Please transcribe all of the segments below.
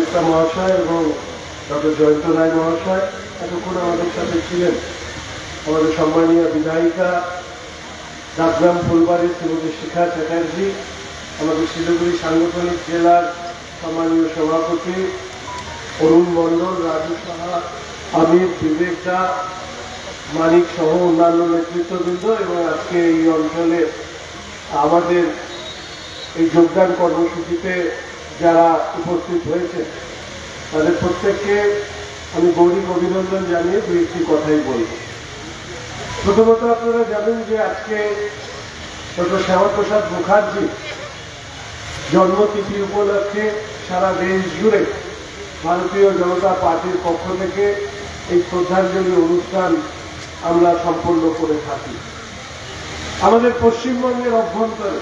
গুপ্তা মহাশয় এবং ডক্টর জয়ন্ত রায় মহাশয় এতক্ষণ আমাদের সাথে ছিলেন। আমাদের সম্মানীয় বিধায়িকা ডাকগ্রাম ফুলবাড়ির শ্রীমতী শিখা চ্যাটার্জি, আমাদের শিলিগুড়ি সাংগঠনিক জেলার সম্মানীয় সভাপতি অরুণ মণ্ডল, রাজু সাহা, আমির, বিবেক দা, মানিক সহ অন্যান্য নেতৃত্ববৃন্দ এবং আজকে এই অঞ্চলে আমাদের এই যোগদান কর্মসূচিতে যারা উপস্থিত হয়েছে তাদের প্রত্যেককে আমি গৌরী অভিনন্দন জানিয়ে দু একটি কথাই বলব। প্রথমত আপনারা জানেন যে আজকে ডক্টর শ্যামাপ্রসাদ মুখার্জি জন্মতিথি উপলক্ষে সারা দেশ জুড়ে ভারতীয় জনতা পার্টির পক্ষ থেকে এই শ্রদ্ধাঞ্জলি অনুষ্ঠান আমরা সম্পন্ন করে থাকি। আমাদের পশ্চিমবঙ্গের অভ্যন্তরে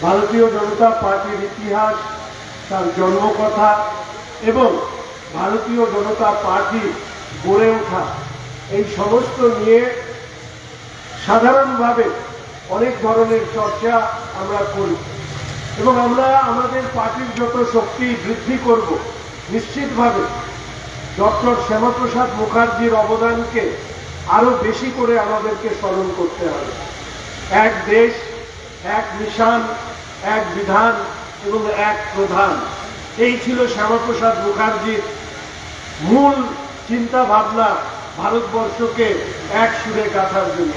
ভারতীয় জনতা পার্টির ইতিহাস, তার জন্মকথা এবং ভারতীয় জনতা পার্টি গড়ে ওঠা এই সমস্ত নিয়ে সাধারণভাবে অনেক ধরনের চর্চা আমরা করি এবং আমরা আমাদের পার্টির যত শক্তি বৃদ্ধি করব, নিশ্চিতভাবে ডক্টর শ্যামাপ্রসাদ মুখার্জির অবদানকে আরো বেশি করে আমাদেরকে স্মরণ করতে হবে। এক দেশ, এক মিশন, এক বিধান এবং এক প্রধান, এই ছিল শ্যামাপ্রসাদ মুখার্জির মূল চিন্তা ভাবনা ভারতবর্ষকে এক সুরে গাঁথার জন্য।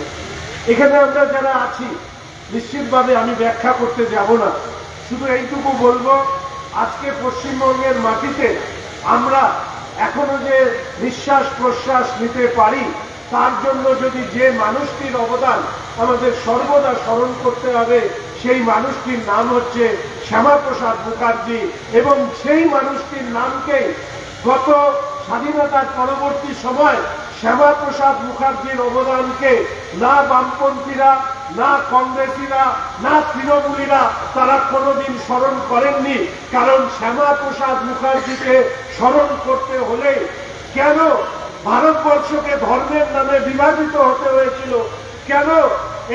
এখানে আমরা যারা আছি নিশ্চিতভাবে আমি ব্যাখ্যা করতে যাব না, শুধু এইটুকু বলবো, আজকে পশ্চিমবঙ্গের মাটিতে আমরা এখনো যে নিঃশ্বাস প্রশ্বাস নিতে পারি তার জন্য যদি যে মানুষটির অবদান আমাদের সর্বদা স্মরণ করতে হবে, সেই মানুষটির নাম হচ্ছে শ্যামাপ্রসাদ মুখার্জি। এবং সেই মানুষটির নামকে গত স্বাধীনতার পরবর্তী সময় শ্যামাপ্রসাদ মুখার্জির অবদানকে না বামপন্থীরা, না কংগ্রেসীরা, না তৃণমূলীরা তারা কোনোদিন স্মরণ করেননি। কারণ শ্যামাপ্রসাদ মুখার্জিকে স্মরণ করতে হলে কেন ভারতবর্ষকে ধর্মের নামে বিভাজিত হতে হয়েছিল, কেন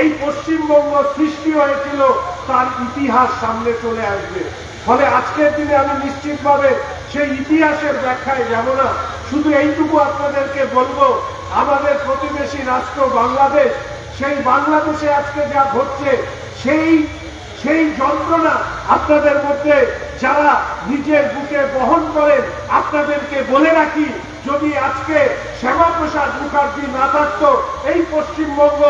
এই পশ্চিমবঙ্গ সৃষ্টি হয়েছিল, তার ইতিহাস সামনে চলে আসবে। ফলে আজকের দিনে আমি নিশ্চিতভাবে সেই ইতিহাসের ব্যাখ্যায় যাব না, শুধু এইটুকু আপনাদেরকে বলবো, আমাদের প্রতিবেশী রাষ্ট্র বাংলাদেশ, সেই বাংলাদেশে আজকে যা ঘটছে সেই যন্ত্রণা আপনাদের মধ্যে যারা নিজের বুকে বহন করেন, আপনাদেরকে বলে রাখি, যদি আজকে শ্যামাপ্রসাদ মুখার্জি না থাকত, এই পশ্চিমবঙ্গ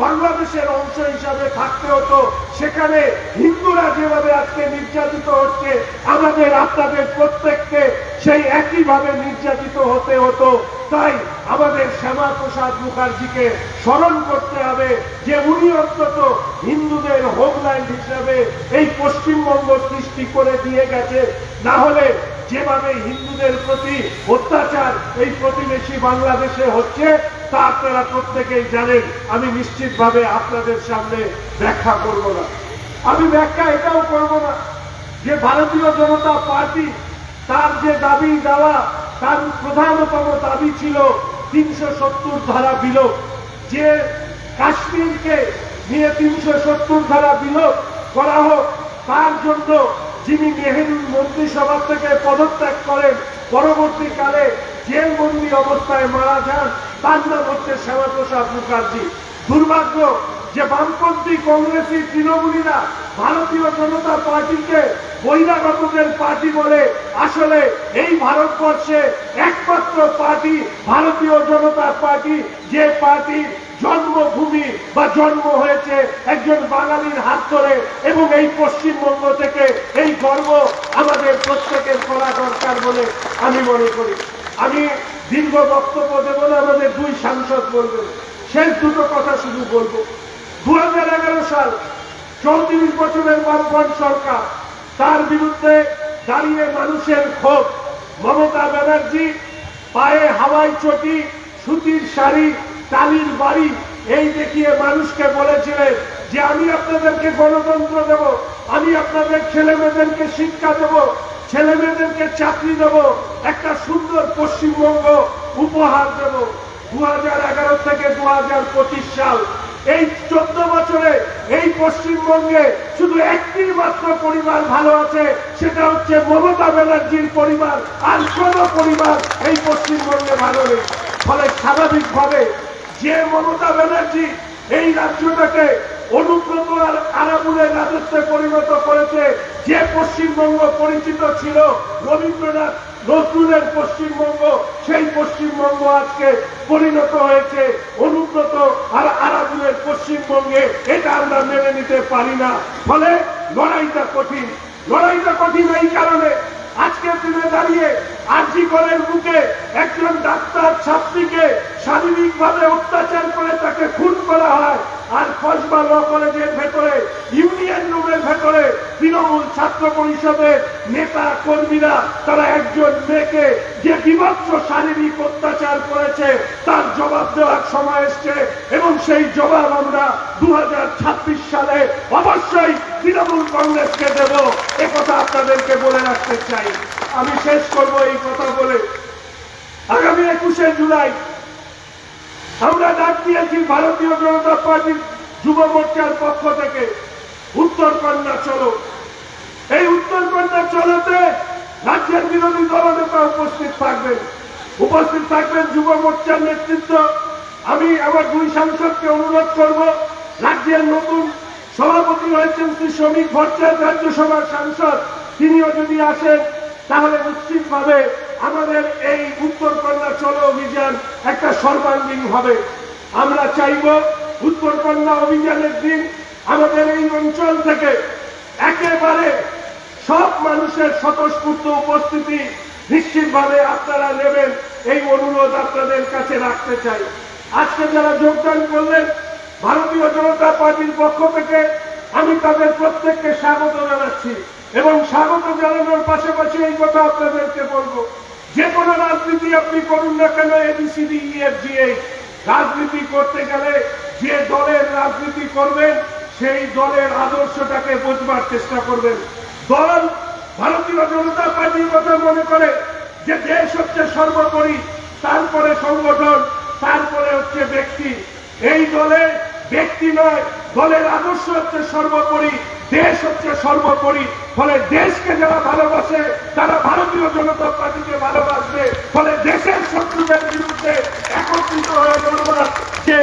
বাংলাদেশের অংশ হিসাবে থাকতে হতো। সেখানে হিন্দুরা যেভাবে আজকে নির্যাতিত হচ্ছে, আমাদের আপনাদের প্রত্যেককে সেই একইভাবে নির্যাতিত হতে হতো। তাই আমাদের শ্যামাপ্রসাদ মুখার্জিকে স্মরণ করতে হবে যে উনি অন্তত হিন্দুদের হোমল্যান্ড হিসাবে এই পশ্চিমবঙ্গ সৃষ্টি করে দিয়ে গেছে। না হলে যেভাবে হিন্দুদের প্রতি অত্যাচার এই প্রতিবেশী বাংলাদেশে হচ্ছে তা আপনারা প্রত্যেকেই জানেন। আমি নিশ্চিতভাবে আপনাদের সামনে ব্যাখ্যা করব না। আমি ব্যাখ্যা এটাও করব না যে ভারতীয় জনতা পার্টি তার যে দাবি দেওয়া, তার প্রধানতম দাবি ছিল ৩৭০ ধারা বিলোপ, যে কাশ্মীরকে নিয়ে ৩৭০ ধারা বিলোপ করা হোক। তার জন্য যিনি নেহেরুর মন্ত্রিসভা থেকে পদত্যাগ করেন, পরবর্তীকালে জেলবন্দি অবস্থায় মারা যান, তার নাম হচ্ছে শ্যামাপ্রসাদ মুখার্জি। দুর্ভাগ্য যে বামপন্থী কংগ্রেসী তৃণমূলীরা ভারতীয় জনতা পার্টিকে বহিরাগতদের পার্টি বলে। আসলে এই ভারতবর্ষে একমাত্র পার্টি ভারতীয় জনতা পার্টি, যে পার্টির জন্মভূমি বা জন্ম হয়েছে একজন বাঙালির হাত ধরে। এবং এই পশ্চিমবঙ্গ থেকে এই গর্ব আমাদের প্রত্যেকের করা দরকার বলে আমি মনে করি। আমি দীর্ঘ বক্তব্য দেব না, আমাদের দুই সাংসদ বলবেন, শেষ দুটো কথা শুধু বলবো। 2011 সাল 34 বছরের বামফ্রন্ট সরকার, তার বিরুদ্ধে দাঁড়িয়ে মানুষের ক্ষোভ। মমতা ব্যানার্জি পায়ে হাওয়াই চটি, সুতির শাড়ি, টালির বাড়ি এই দেখিয়ে মানুষকে বলেছিলেন যে আমি আপনাদেরকে গণতন্ত্র দেব, আমি আপনাদের ছেলে মেয়েদেরকে শিক্ষা দেব, ছেলে মেয়েদেরকে চাকরি দেব, একটা সুন্দর পশ্চিমবঙ্গ উপহার দেব। 2011 থেকে 2025 সাল এই 14 বছরে এই পশ্চিমবঙ্গে শুধু একটি মাত্র পরিবার ভালো আছে, সেটা হচ্ছে মমতা ব্যানার্জির পরিবার। আর কোন পরিবার এই পশ্চিমবঙ্গে ভালো নেই। ফলে স্বাভাবিকভাবে যে মমতা ব্যানার্জি এই রাজ্যটাকে অনুব্রত আর আরাবুলের রাজত্বে পরিণত করেছে, যে পশ্চিমবঙ্গ পরিচিত ছিল রবীন্দ্রনাথ নজরুলের পশ্চিমবঙ্গ, সেই পশ্চিমবঙ্গ আজকে পরিণত হয়েছে অনুব্রত আর আরাবুলের পশ্চিমবঙ্গে। এটা আমরা মেনে নিতে পারি না। ফলে লড়াইটা কঠিন। লড়াইটা কঠিন এই কারণে, আজকের দিনে দাঁড়িয়ে আরজি করের বুকে একজন ডাক্তার ছাত্রীকে শারীরিকভাবে অত্যাচার করে তাকে খুন করা হয়, আর কসবা ল কলেজের ভেতরে ইউনিয়ন রুমের ভেতরে তৃণমূল ছাত্র পরিষদের নেতা কর্মীরা তারা একজন মেয়েকে যে বিভৎস শারীরিক অত্যাচার করেছে তার জবাব দেওয়ার সময় এসছে, এবং সেই জবাব আমরা 2026 সালে অবশ্যই তৃণমূল কংগ্রেসকে দেব। একথা আপনাদেরকে বলে রাখতে চাই। আমি শেষ করব এই কথা বলে, আগামী 21শে জুলাই আমরা ডাক দিয়েছি ভারতীয় জনতা পার্টির যুব মোর্চার পক্ষ থেকে উত্তরকন্যা চলো। এই উত্তরকন্যা চলোতে রাজ্যের বিরোধী দলনেতা উপস্থিত থাকবেন যুব মোর্চার নেতৃত্ব। আমি আমার 2 সাংসদকে অনুরোধ করব, রাজ্যের নতুন সভাপতি হয়েছেন শ্রী শ্রমিক ভট্টাচার্য, রাজ্যসভার সাংসদ, তিনিও যদি আসেন তাহলে নিশ্চিতভাবে আমাদের এই উত্তরকন্যা চলো অভিযান একটা সর্বাঙ্গীন হবে। আমরা চাইব উত্তরকন্যা অভিযানের দিন আমাদের এই অঞ্চল থেকে একেবারে সব মানুষের স্বতঃস্ফূর্ত উপস্থিতি নিশ্চিতভাবে আপনারা নেবেন, এই অনুরোধ আপনাদের কাছে রাখতে চাই। আজকে যারা যোগদান করলেন ভারতীয় জনতা পার্টির পক্ষ থেকে আমি তাদের প্রত্যেককে স্বাগত জানাচ্ছি, এবং স্বাগত জানানোর পাশাপাশি এই কথা আপনাদেরকে বলবো, যে কোনো রাজনীতি আপনি করুন না কেন, ABCD EFG রাজনীতি করতে গেলে যে দলের রাজনীতি করবেন সেই দলের আদর্শটাকে বোঝবার চেষ্টা করবেন। দল ভারতীয় জনতা পার্টির কথা মনে করে যে দেশ হচ্ছে সর্বোপরি, তারপরে সংগঠন, তারপরে হচ্ছে ব্যক্তি। এই দলে ব্যক্তি নয়, দলের আদর্শ হচ্ছে সর্বোপরি, দেশ হচ্ছে সর্বোপরি। ফলে দেশকে যারা ভালোবাসে তারা ভারতীয় জনতা পার্টিকে ভালোবাসবে। ফলে দেশের শত্রুদের বিরুদ্ধে একত্রিত হয়ে লড়বার যে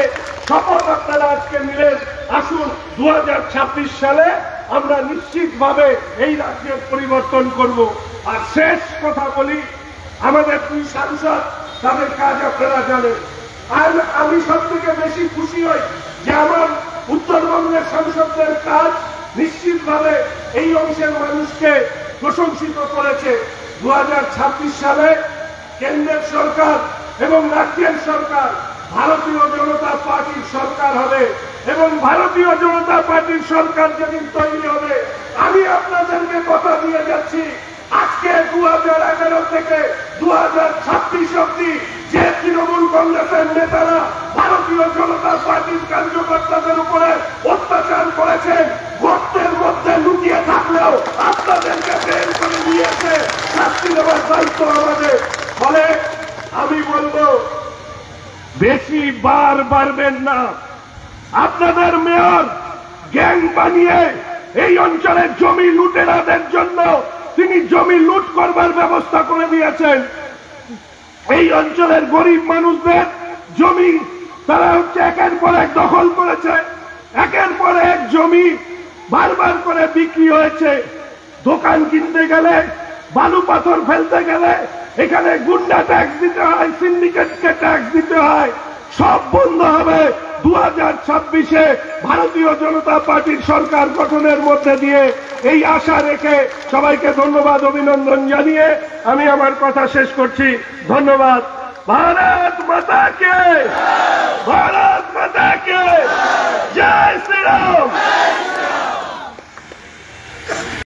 শপথ আপনারা আজকে নিলেন, আসুন 2026 সালে আমরা নিশ্চিতভাবে এই রাজ্যের পরিবর্তন করব। আর শেষ কথা বলি, আমাদের 2 সাংসদ তাদের কাজ আপনারা জানেন। আর আমি সব থেকে বেশি খুশি হই যে আমার উত্তরবঙ্গের সাংসদদের কাজ নিশ্চিতভাবে এই অংশের মানুষকে প্রশংসিত করেছে। 2026 সালে কেন্দ্রের সরকার এবং রাজ্যের সরকার ভারতীয় জনতা পার্টির সরকার হবে, এবং ভারতীয় জনতা পার্টির সরকার যেদিন তৈরি হবে আমি আপনাদেরকে কথা দিয়ে যাচ্ছি, আজকে 2011 থেকে 2026 অব্দি যে তৃণমূল কংগ্রেসের নেতারা ভারতীয় জনতা পার্টির কার্যকর্তাদের উপরে অত্যাচার করেছেন, গর্তের মধ্যে লুকিয়ে থাকলেও আপনাদেরকে বের করে নিয়েছে, শাস্তি দেওয়ার দায়িত্ব আমাদের। ফলে আমি বলবো বেশি বার বাড়বেন না। আপনাদের মেয়র গ্যাং বানিয়ে এই অঞ্চলের জমি লুটেরাদের জন্য তিনি জমি লুট করবার ব্যবস্থা করে দিয়েছেন। এই অঞ্চলের গরিব মানুষদের জমি তারা হচ্ছে একের পর এক দখল করেছে, একের পর এক জমি বারবার করে বিক্রি হয়েছে। দোকান কিনতে গেলে, বালু পাথর ফেলতে গেলে এখানে গুন্ডা ট্যাক্স দিতে হয়, সিন্ডিকেটকে ট্যাক্স দিতে হয়। সব বন্ধ হবে 2026-এ ভারতীয় জনতা পার্টির সরকার গঠনের মধ্যে দিয়ে। এই আশা রেখে সবাইকে ধন্যবাদ, অভিনন্দন জানিয়ে আমি আমার কথা শেষ করছি। ধন্যবাদ। ভারত মাতা কে।